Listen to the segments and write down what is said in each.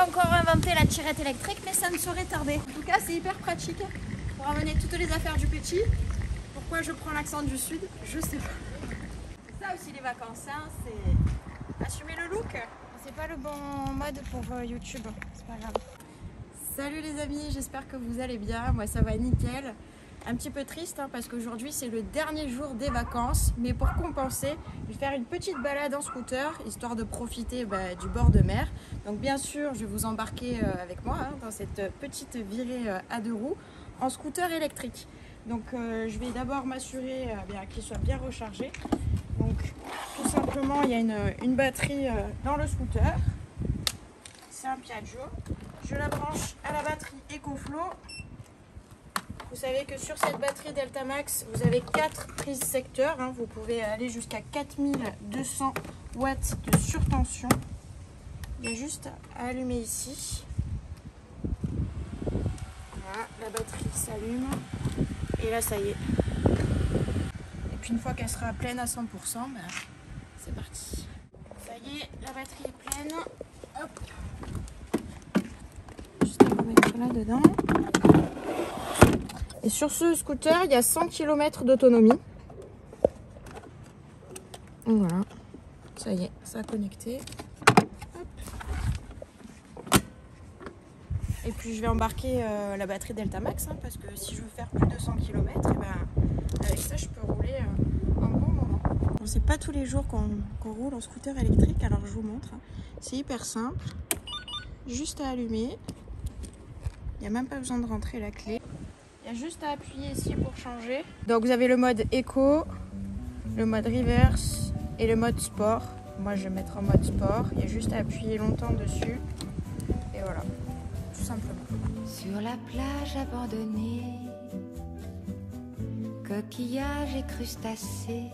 pas encore inventé la tirette électrique, mais ça ne saurait tarder. En tout cas, c'est hyper pratique pour amener toutes les affaires du petit. Pourquoi je prends l'accent du sud, je sais pas. C'est ça aussi les vacances, hein, c'est assumer le look. C'est pas le bon mode pour YouTube, c'est pas grave. Salut les amis, j'espère que vous allez bien. Moi ça va nickel. Un petit peu triste hein, parce qu'aujourd'hui c'est le dernier jour des vacances. Mais pour compenser, je vais faire une petite balade en scooter, histoire de profiter du bord de mer. Donc bien sûr, je vais vous embarquer avec moi hein, dans cette petite virée à 2 roues en scooter électrique. Donc je vais d'abord m'assurer qu'il soit bien rechargé. Donc tout simplement, il y a une batterie dans le scooter. C'est un Piaggio. Je la branche à la batterie EcoFlow. Vous savez que sur cette batterie Delta Max, vous avez 4 prises secteur. Hein. Vous pouvez aller jusqu'à 4200 watts de surtension. Il y a juste à allumer ici. Voilà, la batterie s'allume. Et là, ça y est. Et puis une fois qu'elle sera pleine à 100%, c'est parti. Ça y est, la batterie est pleine. Hop. Juste à remettre là dedans. Et sur ce scooter, il y a 100 km d'autonomie. Voilà. Ça y est, ça a connecté. Hop. Et puis je vais embarquer la batterie Delta Max hein, parce que si je veux faire plus de 100 km, avec ça je peux rouler un bon moment. Bon, c'est pas tous les jours qu'on roule en scooter électrique, alors je vous montre. Hein. C'est hyper simple. Juste à allumer. Il n'y a même pas besoin de rentrer la clé. Il y a juste à appuyer ici pour changer. Donc vous avez le mode éco, le mode reverse et le mode sport. Moi je vais mettre en mode sport. Il y a juste à appuyer longtemps dessus. Et voilà, tout simplement. Sur la plage abandonnée, coquillages et crustacés,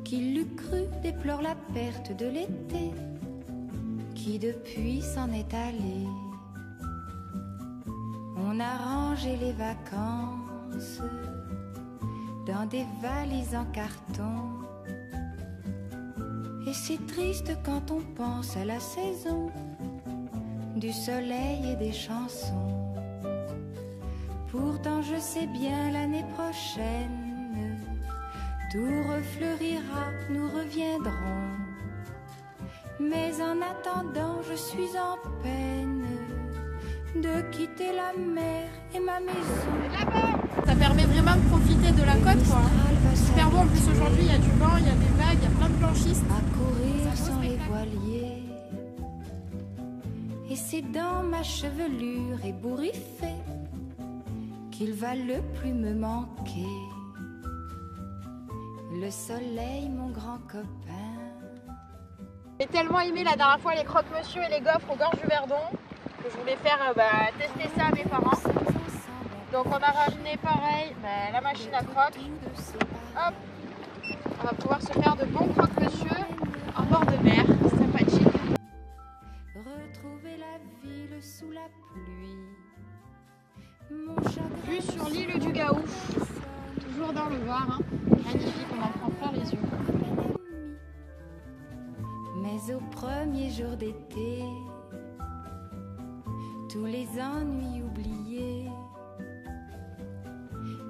qui l'eût cru déplore la perte de l'été, qui depuis s'en est allé. On a rangé les vacances dans des valises en carton. Et c'est triste quand on pense à la saison du soleil et des chansons. Pourtant je sais bien l'année prochaine tout refleurira, nous reviendrons. Mais en attendant je suis en peine de quitter la mer et ma maison. Ça permet vraiment de profiter de la côte quoi. Super beau en plus aujourd'hui, il y a du vent, il y a des vagues, il y a plein de planchistes. À courir sans les voiliers. Et c'est dans ma chevelure ébouriffée qu'il va le plus me manquer. Le soleil, mon grand copain. J'ai tellement aimé la dernière fois les croque-monsieur et les gaufres aux gorges du Verdon que je voulais faire tester ça à mes parents. Donc on a ramené pareil la machine à croque. Hop, on va pouvoir se faire de bons croque-monsieur en bord de mer, sympathique. Retrouver la ville sous la pluie. Mon chagrin. Vue sur l'île du Gaouf, toujours dans le Var. Hein. Magnifique, on en prend plein les yeux. Mais au premier jour d'été, tous les ennuis oubliés,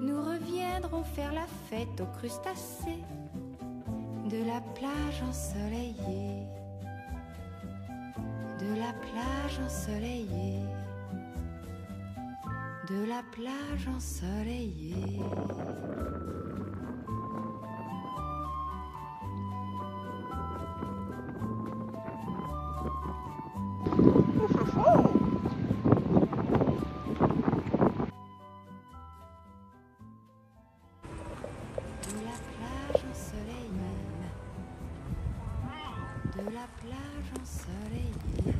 nous reviendrons faire la fête aux crustacés de la plage ensoleillée, de la plage ensoleillée, de la plage ensoleillée. De la plage ensoleillée.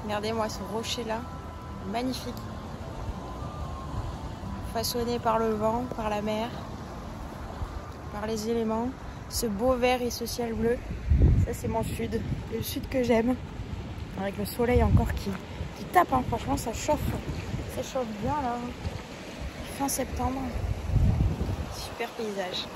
Regardez-moi ce rocher là, magnifique. Façonné par le vent, par la mer, par les éléments. Ce beau vert et ce ciel bleu, ça c'est mon sud, le sud que j'aime. Avec le soleil encore qui tape, hein. Franchement ça chauffe bien là. Fin septembre, super paysage.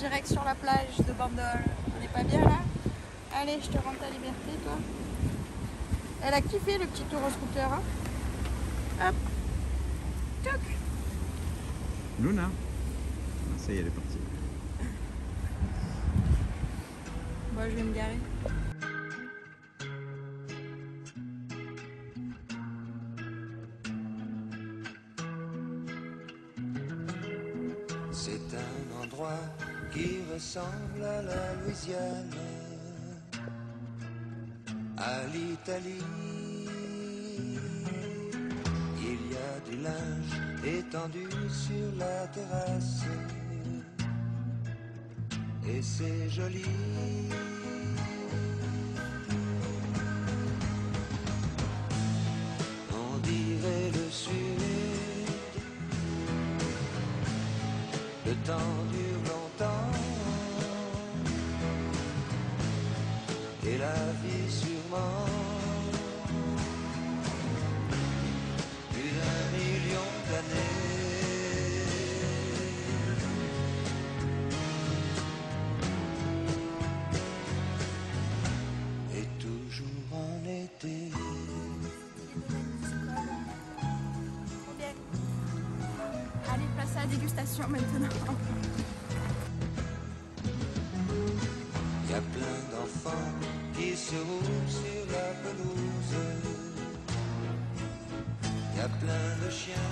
direct sur la plage de Bandol. On n'est pas bien là? Allez, je te rends ta liberté, toi. Elle a kiffé le petit tour au scooter. Hein? Hop. Toc. Luna. Ah, ça y est, elle est partie. Bon, je vais me garer. C'est un endroit qui ressemble à la Louisiane, à l'Italie. Il y a du linge étendu sur la terrasse et c'est joli. On dirait le sud. Le temps dure longtemps et la vie sûrement plus d'1 million d'années. Et toujours en été. Allez, place à la dégustation maintenant. Il y a plein d'enfants qui se roulent sur la pelouse. Il y a plein de chiens.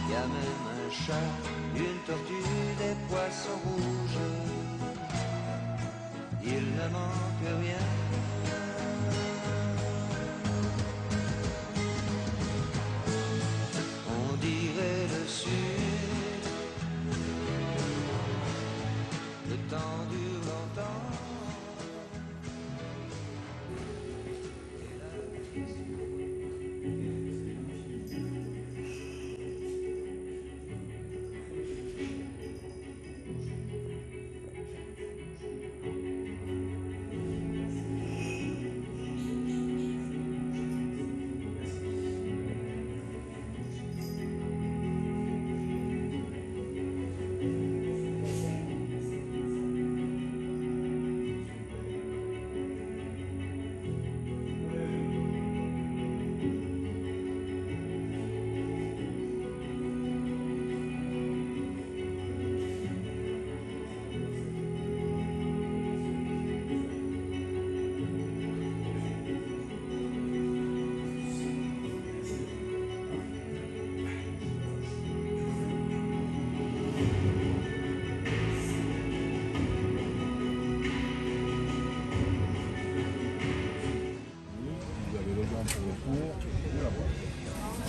Il y a même un chat, une tortue, des poissons rouges. Il ne manque rien. On dirait le sud. Le temps dure longtemps.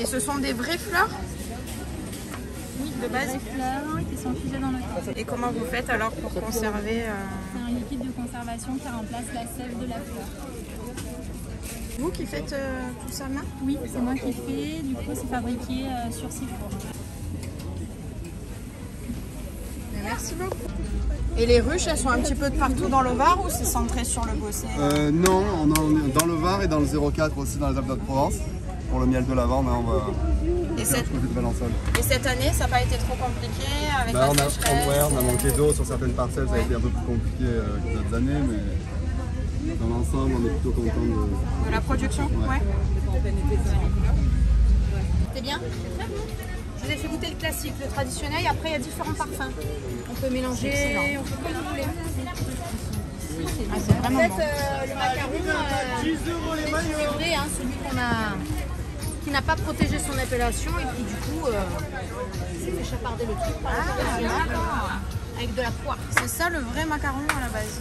Et ce sont des vraies fleurs? Oui, de base. Des fleurs qui sont fusées dans le temps. Et comment vous faites alors pour conserver C'est un liquide de conservation qui remplace la sève de la fleur. Vous qui faites tout ça main? Oui, c'est moi qui fais. Du coup, c'est fabriqué sur 6 jours. Merci beaucoup. Et les ruches, elles sont un petit peu de partout dans le Var ou c'est centré sur le Bossé? Non, on est dans le Var et dans le 04 aussi dans les Alpes de Provence. Pour le miel de lavande, on va et faire du côté de Valençol. Et cette année, ça n'a pas été trop compliqué avec la sécheresse? On a manqué d'eau sur certaines parcelles, ça a été un peu plus compliqué que d'autres années, mais dans l'ensemble, on est plutôt content de la production. Ouais. C'est bien? Je vous ai fait goûter le classique, le traditionnel, et après il y a différents parfums. On peut mélanger, on peut comme vous voulez. Ah, c'est vraiment en fait, bon. le macaron, c'est vrai, hein, celui qui n'a pas protégé son appellation et qui du coup s'est fait chaparder le truc par avec de la poire. C'est ça le vrai macaron à la base.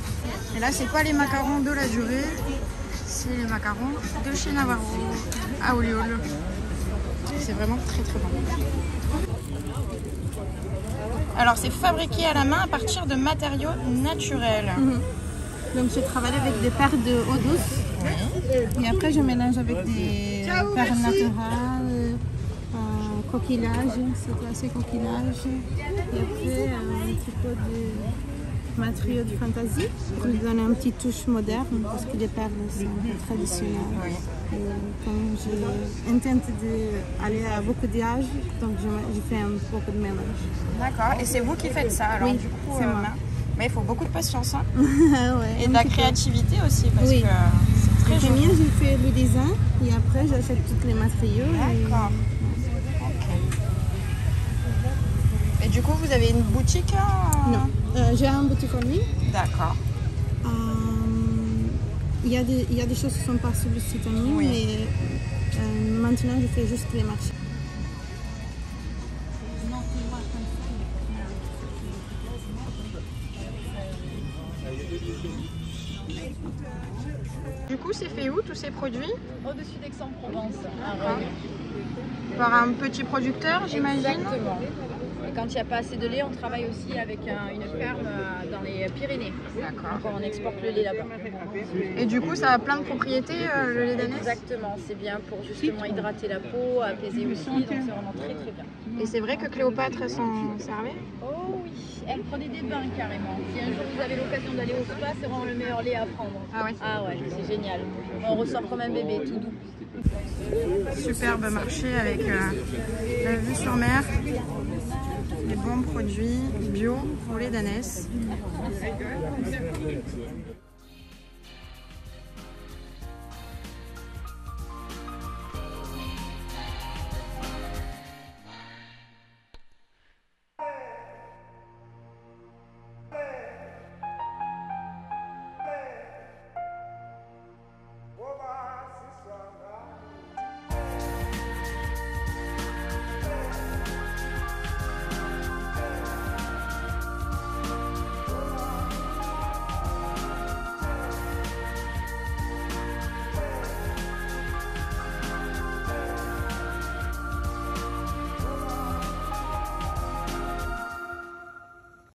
Et là, c'est pas les macarons de la durée, c'est les macarons de chez Navarro à Olioul. C'est vraiment très très bon. Alors, c'est fabriqué à la main à partir de matériaux naturels. Donc je travaille avec des perles de eau douce et après je mélange avec des perles naturelles, coquillages, c'est classé coquillage et après un petit peu matériaux de fantaisie pour lui donner une petite touche moderne parce que les perles sont un peu traditionnelles. Et comme j'ai intenté d'aller à beaucoup d'âges, donc j'ai fait beaucoup de mélange. D'accord. Et c'est vous qui faites ça alors? Oui, du coup, c'est moi. Mais il faut beaucoup de patience hein. Ouais, et de la créativité aussi parce oui. que c'est très joli. Premier, j'ai fait le design et après j'achète tous les matériaux. D'accord. Et du coup, vous avez une boutique Non, j'ai un boutique en ligne. D'accord. Il y a des choses qui sont pas sur le site en ligne, mais maintenant je fais juste les marchés. Du coup, c'est fait où tous ces produits? Au-dessus d'Aix-en-Provence. Par un petit producteur, j'imagine? Exactement. Et quand il n'y a pas assez de lait, on travaille aussi avec une ferme dans les Pyrénées. D'accord. Donc on exporte le lait là-bas. Et du coup, ça a plein de propriétés, le lait d'ânesse? Exactement, c'est bien pour justement hydrater la peau, apaiser aussi, donc c'est vraiment très très bien. Et c'est vrai que Cléopâtre, elles s'en servait? Oh oui, elle prenait des bains carrément. Si un jour vous avez l'occasion d'aller au spa, c'est vraiment le meilleur lait à prendre. Ah ouais? Ah ouais, c'est génial. On ressort comme un bébé, tout doux. Superbe marché avec la vue sur mer, des bons produits bio pour les d'ânesse.